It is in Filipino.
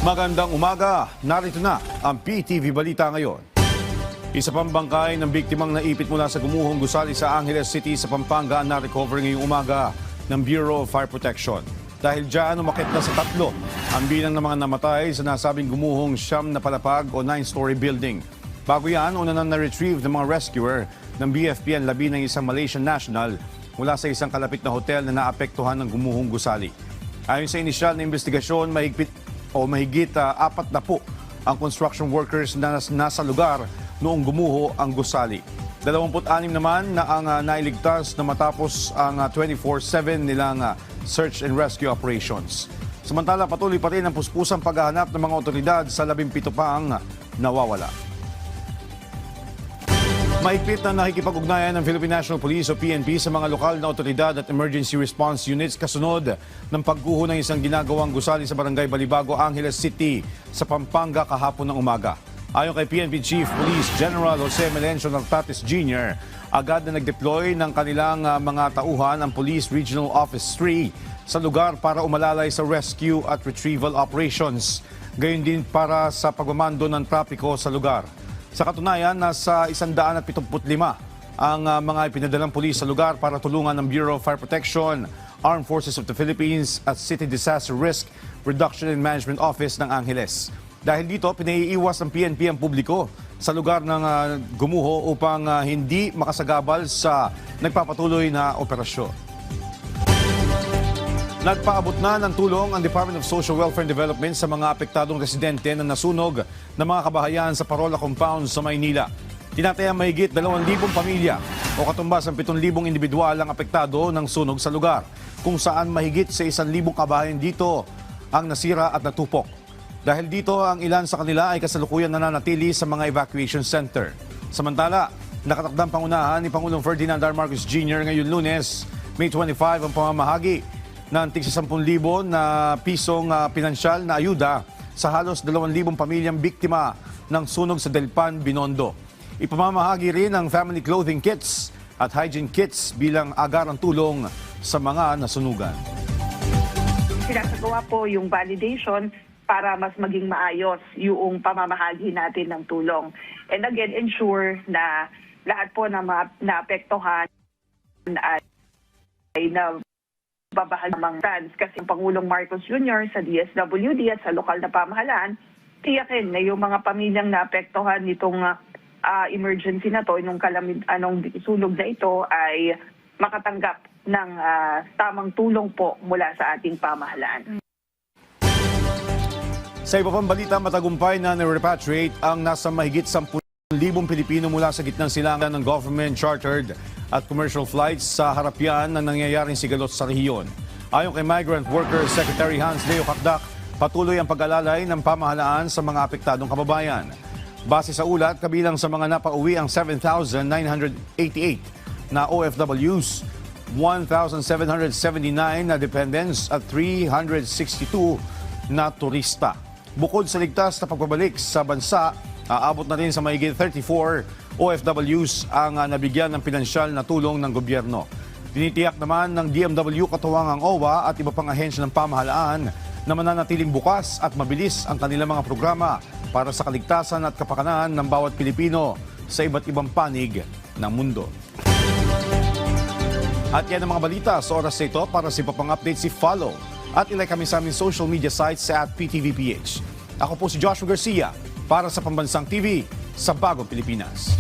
Magandang umaga, narito na ang PTV Balita ngayon. Isa pang bangkay ng biktimang naipit mula sa gumuhong gusali sa Angeles City sa Pampanga na recover ngayong umaga ng Bureau of Fire Protection. Dahil dyan, umakit na sa 3 ang bilang ng mga namatay sa nasabing gumuhong siyam na palapag o 9-story building. Bago yan, una na na-retrieve ng mga rescuer ng BFP ang labi ng isang Malaysian national mula sa isang kalapit na hotel na naapektuhan ng gumuhong gusali. Ayon sa inisyal na investigasyon, mahigit 40 ang construction workers na nasa lugar noong gumuho ang gusali. 26 naman na ang nailigtas na matapos ang 24/7 nilang search and rescue operations. Samantala, patuloy pa rin ang puspusang paghahanap ng mga otoridad sa 17 pang nawawala. Mahigpit na nakikipag-ugnayan ng Philippine National Police o PNP sa mga lokal na otoridad at emergency response units kasunod ng pagguho ng isang ginagawang gusali sa Barangay Balibago, Angeles City sa Pampanga kahapon ng umaga. Ayon kay PNP Chief Police General Jose Melencio Nartates Jr., agad na nag-deploy ng kanilang mga tauhan ang Police Regional Office 3 sa lugar para umalalay sa rescue at retrieval operations. Gayon din para sa pagmamando ng trapiko sa lugar. Sa katunayan, nasa 175 ang mga ipinadalang pulis sa lugar para tulungan ng Bureau of Fire Protection, Armed Forces of the Philippines at City Disaster Risk Reduction and Management Office ng Angeles. Dahil dito, pinaiiwas ng PNP ang publiko sa lugar ng gumuho upang hindi makasagabal sa nagpapatuloy na operasyon. Nagpaabot na ng tulong ang Department of Social Welfare and Development sa mga apektadong residente na nasunog ng mga kabahayan sa Parola Compound sa Maynila. Tinatayang mahigit 2,000 pamilya o katumbas ng 7,000 individual ang apektado ng sunog sa lugar, kung saan mahigit sa 1,000 kabahayan dito ang nasira at natupok. Dahil dito, ang ilan sa kanila ay kasalukuyan nananatili sa mga evacuation center. Samantala, nakatakdang pangunahan ni Pangulong Ferdinand R. Marcos Jr. ngayon Lunes, May 25 ang pamamahagi ng tig 10,000 na pisong pinansyal na ayuda sa halos 2,000 pamilyang biktima ng sunog sa Delpan, Binondo. Ipamamahagi rin ang family clothing kits at hygiene kits bilang agarang tulong sa mga nasunugan. Sinasagawa po yung validation para mas maging maayos yung pamamahagi natin ng tulong. And again, ensure na lahat po na naapektuhan ay na babahagi ng funds. Kasi ang Pangulong Marcos Jr. sa DSWD at sa lokal na pamahalaan, tiyakin na yung mga pamilyang naapektuhan nitong emergency na to, anong sunog na ito ay makatanggap ng tamang tulong po mula sa ating pamahalaan. Sa iba pang balita, matagumpay na na-repatriate ang nasa mahigit 10,000 Pilipino mula sa gitnang silangan ng government, chartered at commercial flights sa harapian ng nangyayaring sigalot sa rehiyon. Ayon kay Migrant Workers Secretary Hans Leo Kakdak, patuloy ang pag-alalay ng pamahalaan sa mga apektadong kababayan. Base sa ulat, kabilang sa mga napauwi ang 7,988 na OFWs, 1,779 na dependents at 362 na turista. Bukod sa ligtas na pagbabalik sa bansa, aabot na rin sa mahigit 34 OFWs ang nabigyan ng pinansyal na tulong ng gobyerno. Tinitiyak naman ng DMW katuwang ang OWA at iba pang ahensya ng pamahalaan na mananatiling bukas at mabilis ang kanilang mga programa para sa kaligtasan at kapakanan ng bawat Pilipino sa iba't ibang panig ng mundo. At yan ang mga balita sa oras na ito. Para sa iba pang update, follow at ilike kami sa aming social media sites sa @PTVPH. Ako po si Joshua Garcia para sa Pambansang TV sa Bagong Pilipinas.